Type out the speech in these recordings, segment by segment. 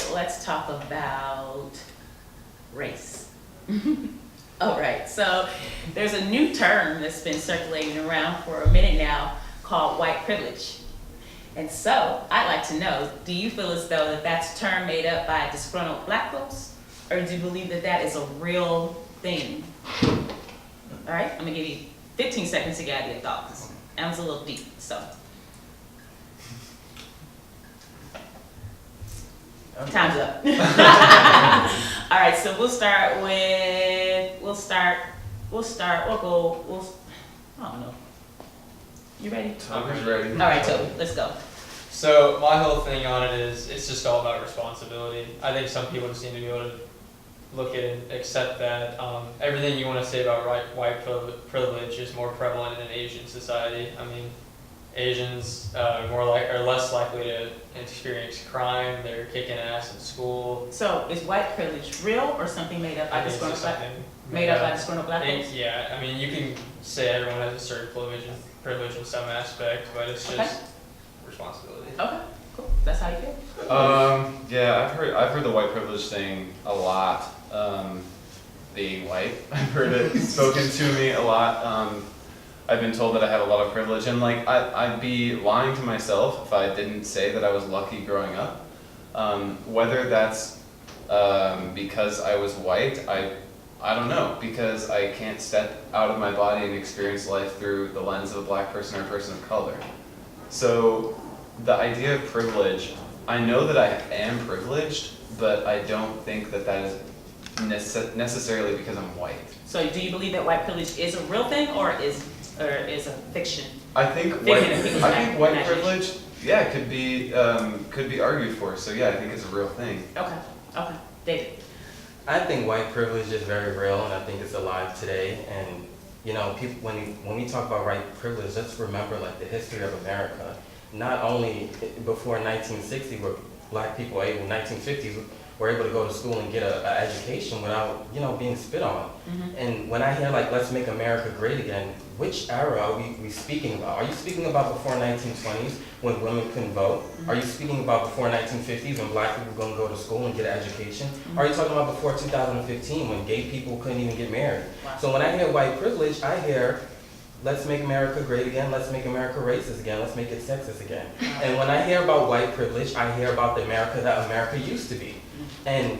right, let's talk about race. All right, so there's a new term that's been circulating around for a minute now called white privilege. And so I'd like to know, do you feel as though that that's a term made up by disgruntled black folks? Or do you believe that that is a real thing? All right, I'm gonna give you 15 seconds to gather your thoughts. That was a little deep, so. Time's up. All right, so we'll go, I don't know. You ready? I'm ready. All right, Toby, let's go. So my whole thing on it is, it's just all about responsibility. I think some people just need to be able to look at it and accept that everything you want to say about white privilege is more prevalent in Asian society. I mean, Asians are less likely to experience crime. They're kicking ass in school. So is white privilege real or something made up by I think it's disgruntled just black? something Made up by disgruntled black It- folks? Yeah, I mean, you can say everyone has a certain privilege in some aspect, but it's just Okay. responsibility. Okay, cool. That's how you feel. Yeah, I've heard the white privilege thing a lot. Being white, I've heard it spoken to me a lot. I've been told that I have a lot of privilege, and like I'd be lying to myself if I didn't say that I was lucky growing up. Whether that's because I was white, I don't know, because I can't step out of my body and experience life through the lens of a black person or a person of color. So the idea of privilege, I know that I am privileged, but I don't think that that is necessarily because I'm white. So do you believe that white privilege is a real thing or is a fiction? I think People's white imagination. privilege, yeah, could be argued for. So yeah, I think it's a real thing. Okay, David. I think white privilege is very real, and I think it's alive today. And you know, people, when we talk about white privilege, let's remember like the history of America. Not only before 1960 were black people able, 1950s were able to go to school and get an education without, you know, being spit on. Mm-hmm. And when I hear like, let's make America great again, which era are we speaking about? Are you speaking about before 1920s when women couldn't vote? Mm-hmm. Are you speaking about before 1950s when black people were going to go to school and get an education? Mm-hmm. Are you talking about before 2015 when gay people couldn't even get married? Wow. So when I hear white privilege, I hear, let's make America great again, let's make America racist again, let's make it sexist again. And when I hear about white privilege, I hear about the America that America used to be. And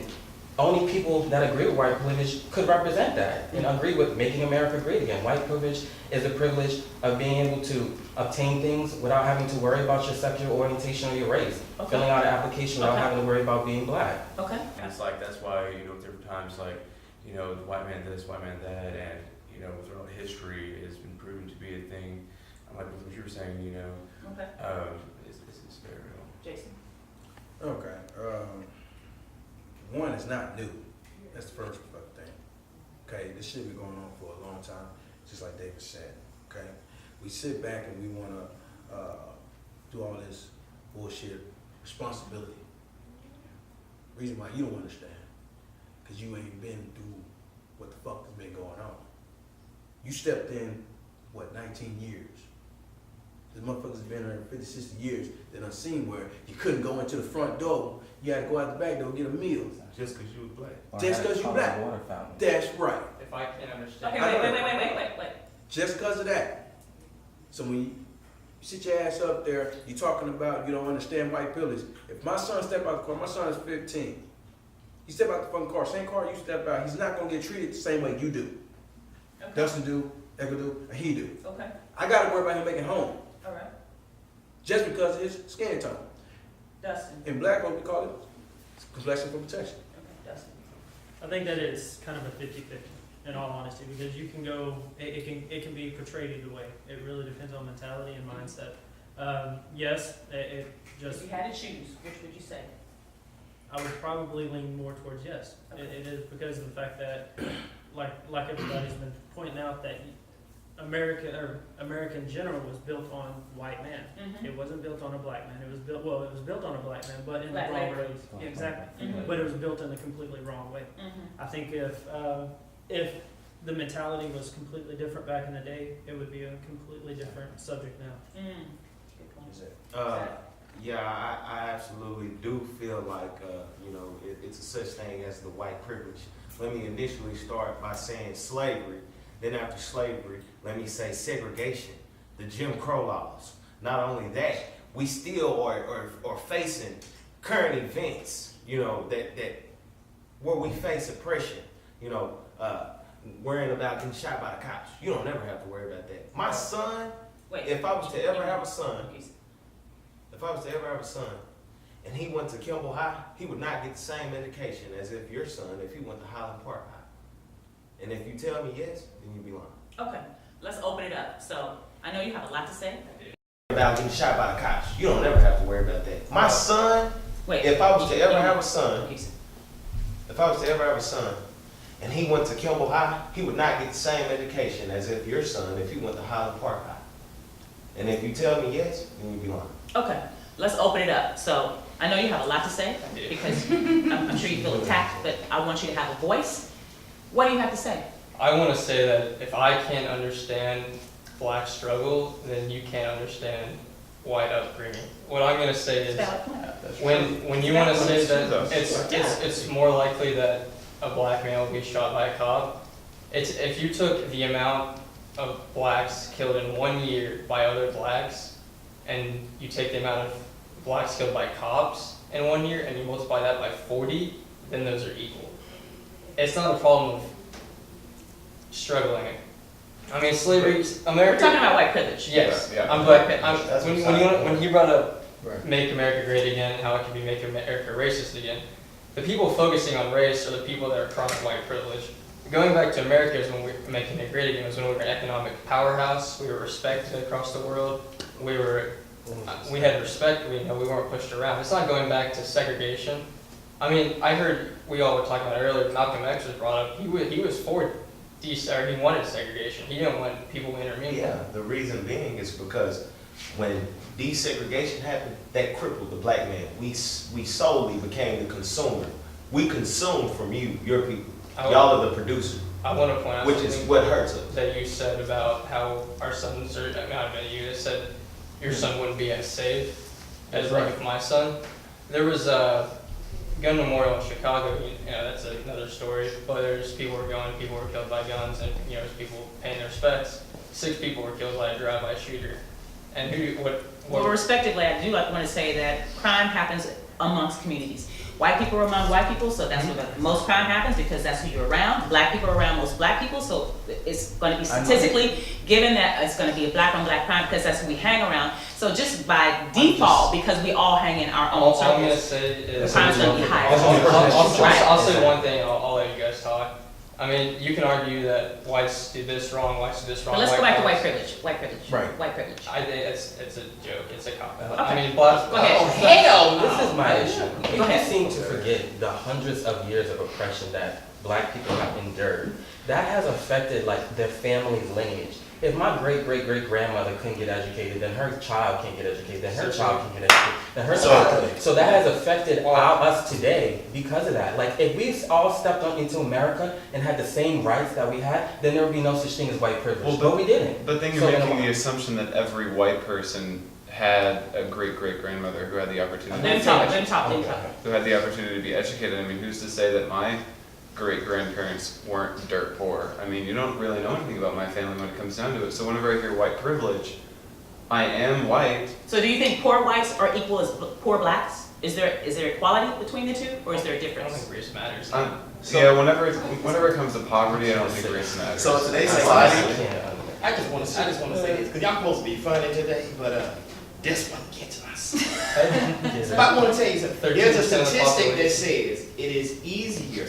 only people that agree with white privilege could represent that and agree with making America great again. White privilege is the privilege of being able to obtain things without having to worry about your sexual orientation or your race. Okay. Filling out an application without Okay. having to worry about being black. Okay. And it's like, that's why, different times, like, the white man this, white man that, and, throughout history, it's been proven to be a thing. Like what you were saying, Okay. it's very real. Jason. Okay. One, it's not new. That's the first thing. Okay, this shit been going on for a long time, just like David said. Okay, we sit back and we want to do all this bullshit responsibility. Reason why you don't understand, because you ain't been through what the fuck has been going on. You stepped in, 19 years. The motherfuckers been there 50, 60 years. They done seen where you couldn't go into the front door. You had to go out the back door and get a meal. Just because you was black. Just because you black. That's right. If I can understand. Okay, wait. Just because of that. So when you sit your ass up there, you talking about you don't understand white privilege. If my son step out the car, my son is 15. He step out the fucking car, same car you step out, he's not gonna get treated the same way you do. Okay. Dustin do, Edgar do, and he do. Okay. I gotta worry about him making home. All right. Just because of his skin tone. Dustin. In black, what we call it? Complexion for protection. Okay, Dustin. I think that it's kind of a 50-50 in all honesty, because you can go, it can be portrayed either way. It really depends on mentality and mindset. Yes, it just, If you had to choose, which would you say? I would probably lean more towards yes. It is because of the fact that, like everybody's been pointing out, that America in general was built on white man. Mm-hmm. It wasn't built on a black man. It was built on a black man, but in Black the wrong labor. ways. Yeah, exactly. Mhm. But it was built in a completely wrong way. Mm-hmm. I think if the mentality was completely different back in the day, it would be a completely different subject now. Mm. Good point. Is it? Yeah, I absolutely do feel like, it's a such thing as the white privilege. Let me initially start by saying slavery. Then after slavery, let me say segregation, the Jim Crow laws. Not only that, we still are facing current events, that where we face oppression, worrying about getting shot by the cops. You don't ever have to worry about that. My son, Wait. if I was to ever have a son, and he went to Kimball High, he would not get the same education as if your son, if he went to Highland Park High. And if you tell me yes, then you'd be lying. Okay, let's open it up. So I know you have a lot to say. About getting shot by the cops. You don't ever have to worry about that. My son, Wait. if I was to ever have a son, and he went to Kimball High, he would not get the same education as if your son, if he went to Highland Park High. And if you tell me yes, then you'd be lying. Okay, let's open it up. So I know you have a lot to say because I'm sure you feel attacked, but I want you to have a voice. What do you have to say? I want to say that if I can't understand black struggle, then you can't understand white upbringing. What I'm going to say is, Valid point. when you want to say that That's it's more likely that a black man will be shot by a cop, if you took the amount of blacks killed in 1 year by other blacks, and you take the amount of blacks killed by cops in 1 year, and you multiply that by 40, then those are equal. It's not a problem of struggling. I mean, slavery, We're America. talking about white privilege. Yes, Yeah. when he brought up Right. Make America Great Again, how it can be Make America Racist Again, the people focusing on race are the people that are chronic white privilege. Going back to America is when we're making it great again, was when we were an economic powerhouse, we were respected across the world, we had respect, we weren't pushed around. It's not going back to segregation. I mean, I heard we all were talking about it earlier, Malcolm X was brought up, he was for he wanted segregation, he didn't want people to intermingle. Yeah, the reason being is because when desegregation happened, that crippled the black man. We solely became the consumer. We consumed from you, your people. Y'all are the producer, I want to point out which is something what hurts us. that you said about how our sons are, not you, that said your son wouldn't be as safe as like my son. There was a gun memorial in Chicago, that's another story, but there's people were killed by guns, and there's people paying their respects. 6 people were killed by a drive-by shooter. And Well, respectively, I do want to say that crime happens amongst communities. White people are among white people, so that's where the most crime happens because that's who you're around. Black people are around most black people, so it's going to be statistically given that it's going to be a black on black crime because that's who we hang around. So just by default, because we all hang in our own all I'm going to circles, say the is crime's going to be higher. I'll say one thing, I'll let you guys talk. I mean, you can argue that whites do this wrong, whites do this wrong. But let's go back to white folks- privilege. White privilege. Right. White privilege. I think it's a joke, it's a cop-out. Okay. I mean, black. Go ahead. Oh, hell! This is my issue. Go People ahead. seem to forget the hundreds of years of oppression that black people have endured. That has affected like their family's lineage. If my great-great-great-grandmother couldn't get educated, then her child can't get educated, then her child can get educated, then her child. So that has affected us today because of that. Like if we all stepped on into America and had the same rights that we had, then there would be no such thing as white privilege. Well, but we didn't. But then So you're then making why? the assumption that every white person had a great-great-grandmother who had the opportunity Let him talk. who had the opportunity to be educated. I mean, who's to say that my great-grandparents weren't dirt poor? I mean, you don't really know anything about my family when it comes down to it. So whenever I hear white privilege, I am white. So do you think poor whites are equal as poor blacks? Is there equality between the two, or is there a I don't difference? think race matters. Yeah, whenever it comes to poverty, I don't think race matters. So in today's I society, can't. I just want to say this because y'all supposed to be funny today, but this one gets us. But I want to tell you something. There's a 13% of the statistic that population. says it is easier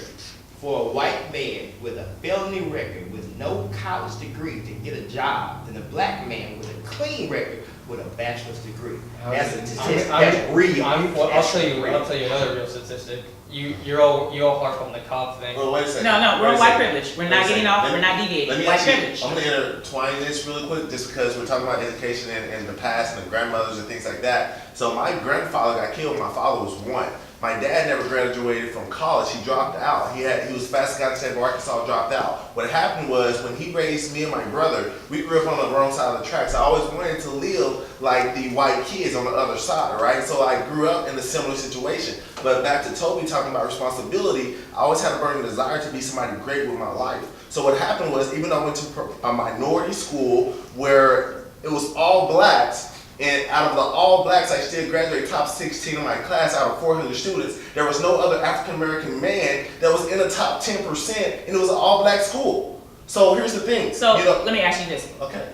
for a white man with a felony record with no college degree to get a job than a black man with a clean record with a bachelor's degree. That's a statistic. That's real. I'll That's tell you real. another real statistic. You all harp on the cop thing. Oh, Well, wait a second. No, we're Wait on a white second. privilege. We're Wait not a getting second. off, Let we're me- not deviating. Let me White actually, privilege. I'm gonna intertwine this really quick, just because we're talking about education and the past and the grandmothers and things like that. So my grandfather got killed. My father was 1. My dad never graduated from college. He dropped out. He was fast guy to State of Arkansas, dropped out. What happened was when he raised me and my brother, we grew up on the wrong side of the tracks. I always wanted to live like the white kids on the other side, right? So I grew up in a similar situation. But back to Toby talking about responsibility, I always had a burning desire to be somebody great with my life. So what happened was, even though I went to a minority school where it was all blacks, and out of the all blacks, I still graduated top 16 in my class out of 400 students. There was no other African American man that was in the top 10%, and it was an all black school. So here's the thing. So let me ask you this. Okay.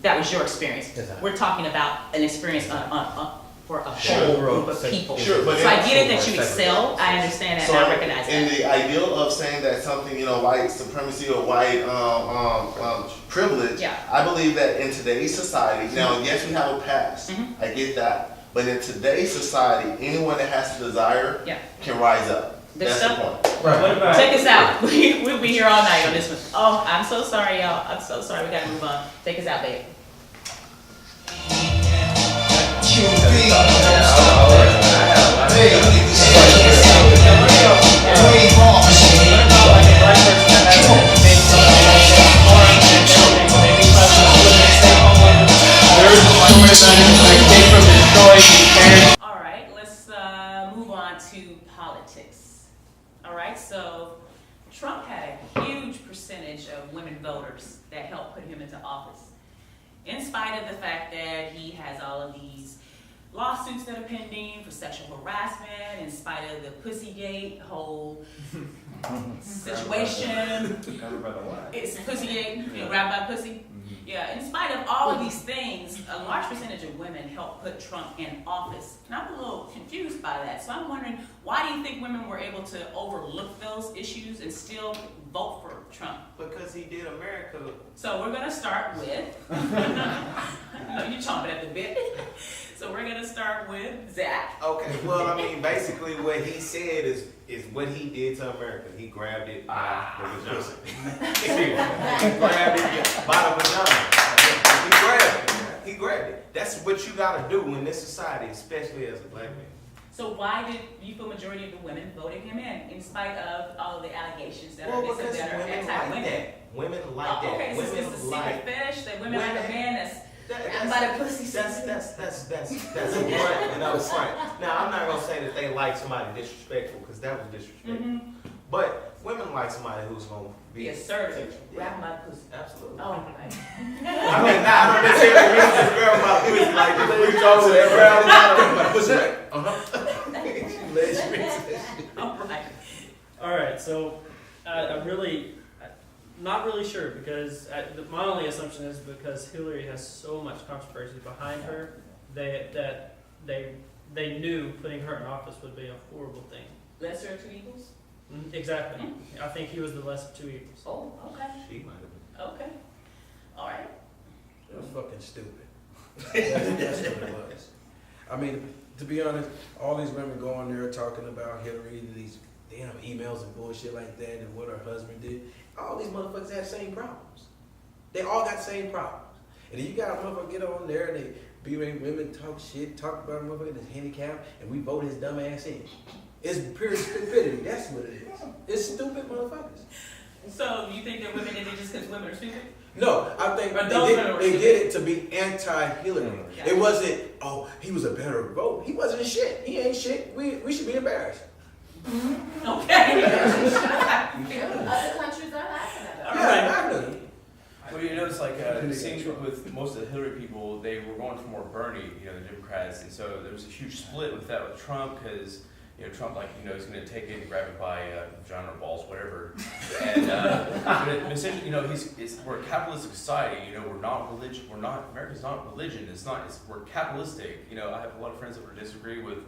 That was your experience. Exactly. We're talking about an experience for a whole Sure. group of people. Sure, but So I get it that you excel. I understand that, and I recognize in that. the ideal of saying that something, white supremacy or white privilege, Yeah. I believe that in today's society, now yes, we have a past, Mhm. I get that, but in today's society, anyone that has the desire Yeah. can rise up. Good That's stuff. the point. Right. What about? Take us out. We'll be here all night on this one. Oh, I'm so sorry, y'all. I'm so sorry. We gotta move on. Take us out, babe. All right, let's move on to politics. All right, so Trump had a huge percentage of women voters that helped put him into office. In spite of the fact that he has all of these lawsuits that are pending for sexual harassment, in spite of the Pussygate whole situation, it's Pussygate, grabbed by pussy. Yeah, in spite of all of these things, a large percentage of women helped put Trump in office. And I'm a little confused by that. So I'm wondering, why do you think women were able to overlook those issues and still vote for Trump? Because he did America. So we're gonna start with, I know you're chomping at the bit. So we're gonna start with Zach. Okay, well, I mean, basically what he said is what he did to America. He grabbed it by the vagina. He grabbed it by the vagina. He grabbed it. He grabbed it. That's what you gotta do in this society, especially as a black man. So why did you feel majority of the women voted him in spite of all of the allegations that are Well, missing because that are women like anti-women? that. Women like that. Okay, so Women it's the like secret fish that women like a women- man that's That's by the pussy. That's a front and up front. Now I'm not gonna say that they like somebody disrespectful because that was disrespectful. Mm-hmm. But women like somebody who's gonna Be be assertive. Grab my pussy. Absolutely. Oh, right. I mean, I don't necessarily mean just grab my pussy like this. Reach over there, grab my pussy. All right. All right, so I'm not really sure because my only assumption is because Hillary has so much controversy behind her that they knew putting her in office would be a horrible thing. Lesser of two evils? Exactly. I think he was the less of two evils. Oh, okay. She might have been. Okay. All right. It was fucking stupid. That's what it was. I mean, to be honest, all these women going there talking about Hillary, these damn emails and bullshit like that, and what her husband did. All these motherfuckers had the same problems. They all got the same problems. And then you got a motherfucker get on there and they be women talk shit, talk about a motherfucker that's handicapped, and we vote his dumb ass in. It's pure stupidity. That's what it is. It's stupid motherfuckers. So you think that women did it just because women are stupid? No, I think But those women were they stupid. did it to be anti-Hillary. Yeah. It wasn't, oh, he was a better vote. He wasn't shit. He ain't shit. We should be embarrassed. Okay. Other countries are laughing at us. Yeah, exactly. Well, you notice like it seems with most of the Hillary people, they were going for more Bernie, the Democrats, and so there was a huge split with that with Trump because Trump is going to take it and grab it by vagina or balls, whatever, and but essentially, we're a capitalistic society. We're not religion. America's not religion. We're capitalistic. I have a lot of friends that would disagree with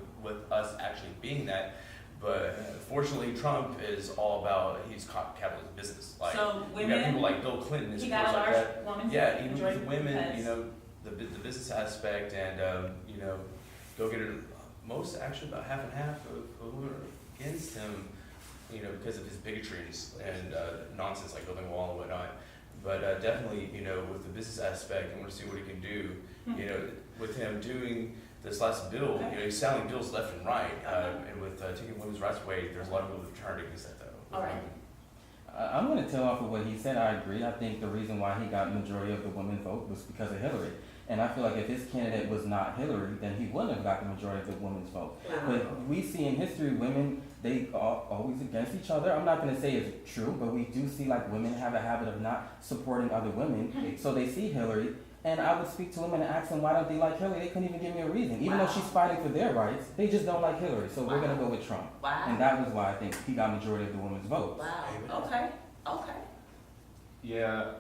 us actually being that. But fortunately, Trump is all about he's capitalist business. Like So you got people like Bill Clinton and He supporters got a like large that. woman. Yeah, even majority with women, because- the business aspect and go get it. Most actually about half and half of women are against him, because of his bigotry and nonsense like building a wall and whatnot. But definitely, with the business aspect, I want to see what he can do. With him doing this last bill, you know, he's selling bills left and right, and with taking women's rights away, there's a lot of people that turned against that though. All right. I'm going to tell off of what he said. I agree. I think the reason why he got majority of the women vote was because of Hillary. And I feel like if his candidate was not Hillary, then he wouldn't have got the majority of the women's vote. But we see in history, women, they are always against each other. I'm not going to say it's true, but we do see like women have a habit of not supporting other women. So they see Hillary. And I would speak to women and ask them, why don't they like Hillary? They couldn't even give me a reason. Even though she's fighting for their rights, they just don't like Hillary. So we're going to go with Trump. Wow. And that was why I think he got majority of the women's votes. Wow, okay, okay. Yeah,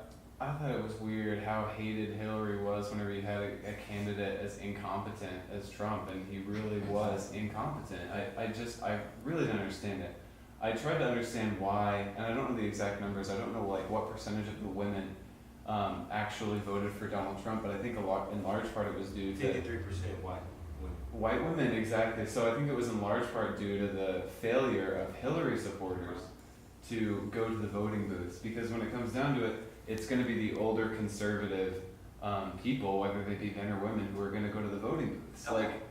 I thought it was weird how hated Hillary was whenever you had a candidate as incompetent as Trump, and he really was incompetent. I really didn't understand it. I tried to understand why, and I don't know the exact numbers. I don't know like what percentage of the women actually voted for Donald Trump, but I think in large part it was due to 53% white women. white women, exactly. So I think it was in large part due to the failure of Hillary supporters to go to the voting booths, because when it comes down to it, it's going to be the older conservative people, whether they be men or women, who are going to go to the voting booths. Okay. Like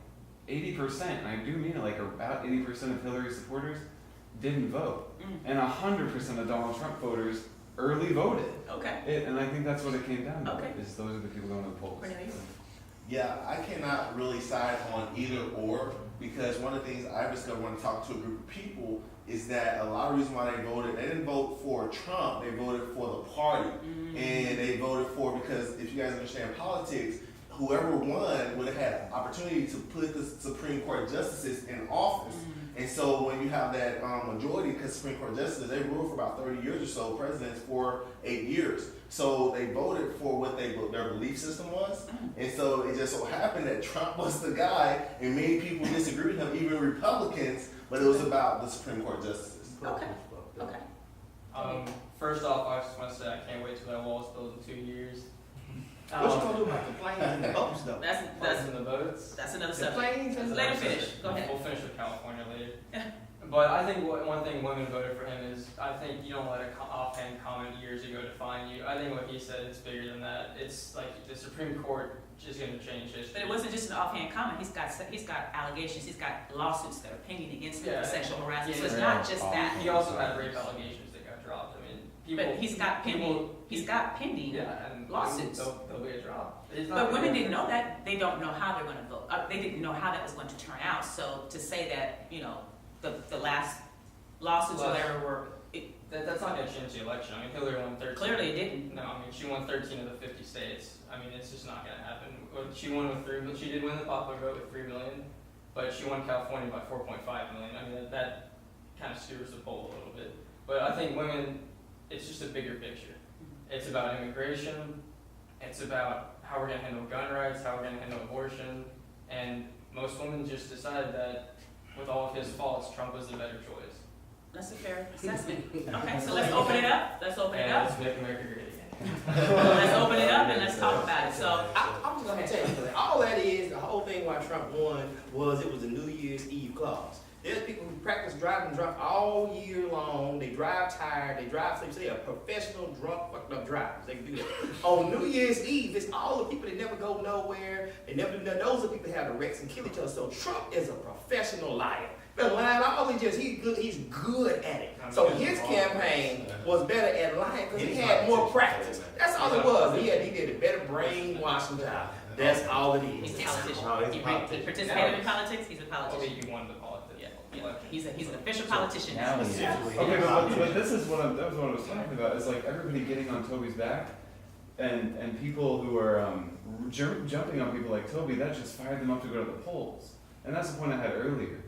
80%, and I do mean it, like about 80% of Hillary supporters didn't vote, and 100% of Donald Trump voters early voted. Okay. And I think that's what it came down to. Okay. Is those are the people going to the polls. Cornelius? Yeah, I cannot really side on either or, because one of the things I discovered when I talked to a group of people is that a lot of reasons why they voted, they didn't vote for Trump, they voted for the party. And they voted for, because if you guys understand politics, whoever won would have had opportunity to put the Supreme Court justices in office. And so when you have that majority, because Supreme Court justices, they ruled for about 30 years or so, presidents for 8 years. So they voted for what their belief system was. And so it just so happened that Trump was the guy, and many people disagreed with him, even Republicans, but it was about the Supreme Court justices. Okay, okay. First off, I just want to say I can't wait till that wall's built in 2 years. What you gonna do about the planes and the boats though? That's in the boats. That's another The subject. planes and the Let him boats. finish, go ahead. We'll finish with California later. But I think one thing women voted for him is, I think you don't let an offhand comment years ago define you. I think what he said is bigger than that. It's like the Supreme Court is going to change history. But it wasn't just an offhand comment. He's got allegations. He's got lawsuits that are pending against him for sexual harassment. So it's not just that. He also had rape allegations that got dropped. I mean, people. But he's got pending Yeah, and lawsuits. There'll be a drop. But women didn't know that. They don't know how they're going to vote. They didn't know how that was going to turn out. So to say that, you know, the last lawsuits or whatever were. That's not going to change the election. I mean, Hillary won 13. Clearly it didn't. No, I mean, she won 13 of the 50 states. I mean, it's just not going to happen. She won with 3 million. She did win the popular vote with 3 million, but she won California by 4.5 million. I mean, that kind of skewers the poll a little bit. But I think women, it's just a bigger picture. It's about immigration. It's about how we're going to handle gun rights, how we're going to handle abortion. And most women just decided that with all of his faults, Trump was the better choice. That's a fair assessment. Okay, so let's open it up. Let's open it And up. let's make America great again. Let's open it up and let's talk about it. So I'm just gonna tell you something. All that is, the whole thing why Trump won was it was a New Year's Eve clause. There's people who practice driving drunk all year long. They drive tired. They drive sleep. So they are professional drunk, fucked up drivers. They can do that. On New Year's Eve, it's all the people that never go nowhere. They never do nothing. Those are people that have the wrecks and kill each other. So Trump is a professional liar. But lying always just he's good at it. So his campaign was better at lying because he had more practice. That's all it was. He did a better brainwashing job. That's all it is. he's a politician. No, he's He a politician. participated in politics. He's a Okay, politician. you won the politics. Yeah. He's an official politician. Now he is. Okay, but this is what that was what I was talking about. Is like everybody getting on Toby's back, and people who are jumping on people like Toby. That just fired them up to go to the polls. And that's the point I had earlier.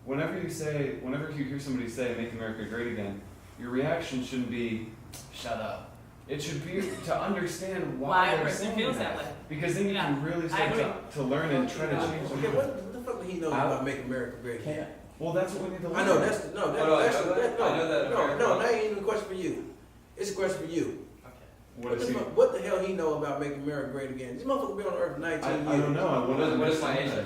Whenever you hear somebody say "Make America Great Again," your reaction shouldn't be "Shut up." It should be to understand Why a they're person saying feels that. that way. Because then you Yeah, can really I start agree. to learn and try to change. Okay, what the fuck do he know about Make America Great Again? Well, that's what we need to learn. I know I know that no, America- that ain't even a question for you. It's a question for you. Okay. What the hell he know about making America great again? This motherfucker been on Earth 19 years. I don't know. I wanna What is my answer?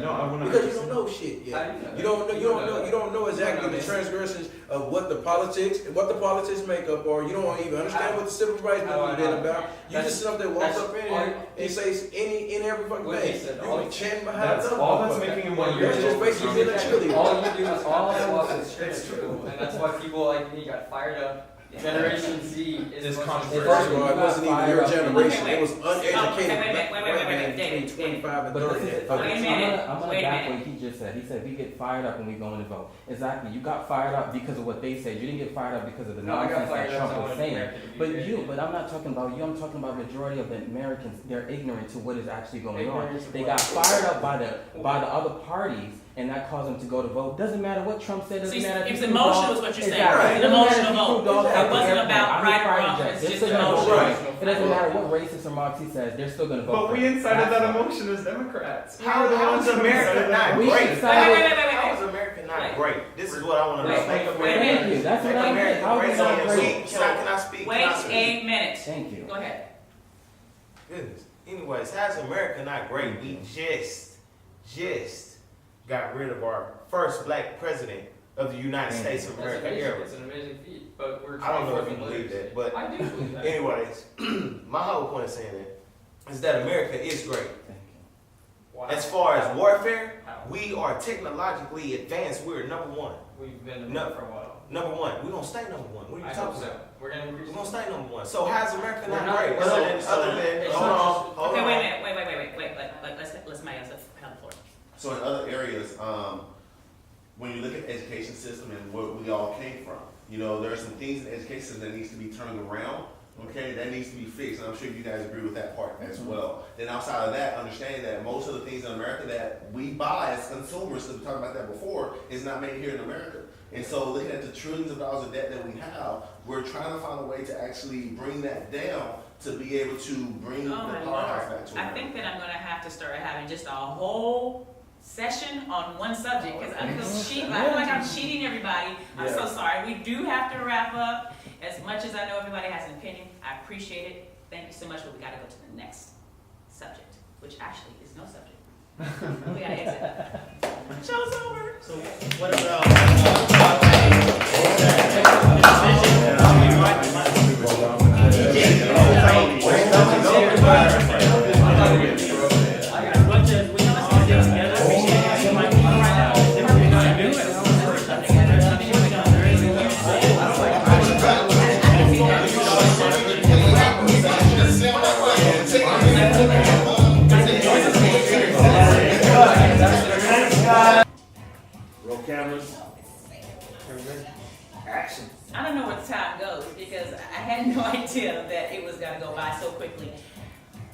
No, I want to. Because you don't know shit yet. You don't know exactly the transgressions of what the politics make up, or you don't even understand what the civil rights movement been about. You just sit up there, walk up in here and say any and every fucking thing. You be chanting behind That's another all that's motherfucker. making him more That's just basically being a cheerleader. All you do is all that was it's true, and that's why people like me got fired up. Generation Z is This most controversy. First of all, it wasn't even your generation. Okay, It was wait, uneducated wait, black wait, men David, between 25 and But 30. this is, Wait a minute, I'm gonna wait a back minute. what he just said. He said we get fired up when we go in to vote. Exactly. You got fired up because of what they said. You didn't get fired up because of the No, I got nonsense that fired up Trump so I was wanted saying. America to be But great. you, but I'm not talking about you. I'm talking about majority of the Americans. They're ignorant to what is actually going on. Ignorant to They what? got fired up by the other parties, and that caused them to go to vote. Doesn't matter what Trump said. So Doesn't matter. it if was he emotional proved is what you're saying. Exactly. It was an Doesn't matter if emotional he proved vote. all that It at the wasn't airport. about I'm right or fired wrong, just- it's they're just still gonna vote emotional. right. It doesn't matter what racist remarks he says. They're still going to vote. But for we him. incited That's that all. emotion as Democrats. How is America not We great? decided- How is America not great? This is what I want to know. Wait, Make wait a America minute. Thank you. That's what Make I'm America saying. How is great it not again. great? Can I speak? Wait Can I speak? a minute. Thank you. Go ahead. Goodness. Anyways, how's America not great? We just got rid of our first black president of the United States of That's America amazing. era. It's an amazing feat, but we're I don't know if 24th you in believe literacy. that, but I do believe that. anyways, my whole point of saying that is that America is great. Thank you. Wow. As far as warfare, How? we are technologically advanced. We're number one. We've been No. for a while. Number one. We're gonna stay number one. What are I you hope talking so. about? We're gonna increase. We're gonna stay number one. So how's America We're not not- great? so- Other than it's hold not on, Okay, hold wait a on. minute. Wait. Let's my answer have the floor. So in other areas, when you look at the education system and where we all came from, you know, there are some things in the education system that needs to be turned around, okay, that needs to be fixed, and I'm sure you guys agree with that part as well. Then outside of that, understanding that most of the things in America that we buy as consumers, because we talked about that before, is not made here in America. And so looking at the trillions of dollars of debt that we have, we're trying to find a way to actually bring that down to be able to bring the Oh my powerhouse Lord. back to I America. think that I'm gonna have to start having just a whole session on one subject, because I feel like I'm cheating everybody. I'm so sorry. We do have to wrap up. As much as I know everybody has an opinion, I appreciate it. Thank you so much, but we gotta go to the next subject, which actually is no subject. We gotta exit. Show's over. So what about? As much as we all get together, we can't like right now. Everything I do Roll cameras. Action. I don't know where the time goes because I had no idea that it was gonna go by so quickly.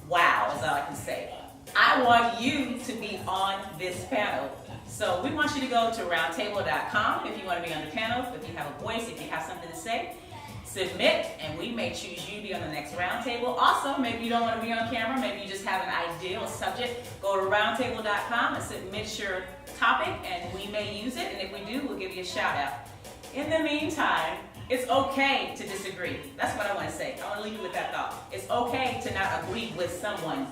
Wow, is all I can say. I want you to be on this panel. So we want you to go to roundtable.com if you want to be on the panel, if you have a voice, if you have something to say. Submit, and we may choose you to be on the next roundtable. Also, maybe you don't want to be on camera, maybe you just have an idea or subject. Go to roundtable.com and submit your topic, and we may use it, and if we do, we'll give you a shout out. In the meantime, it's okay to disagree. That's what I want to say. I want to leave you with that thought. It's okay to not agree with someone.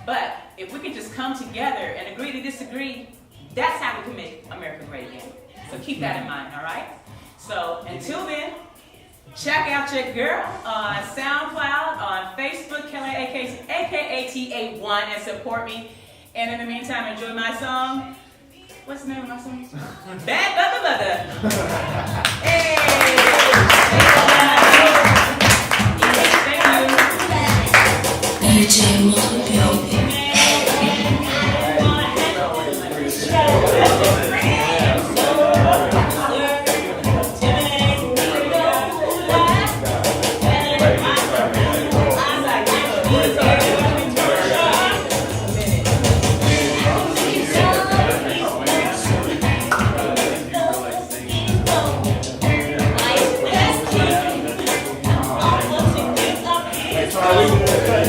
But if we can just come together and agree to disagree, that's how we can make America great again. So keep that in mind, all right? So until then, check out your girl on SoundCloud, on Facebook, Kelly AKATA1, and support me. And in the meantime, enjoy my song. What's the name of my song? Bad Mother. Hey! That's how we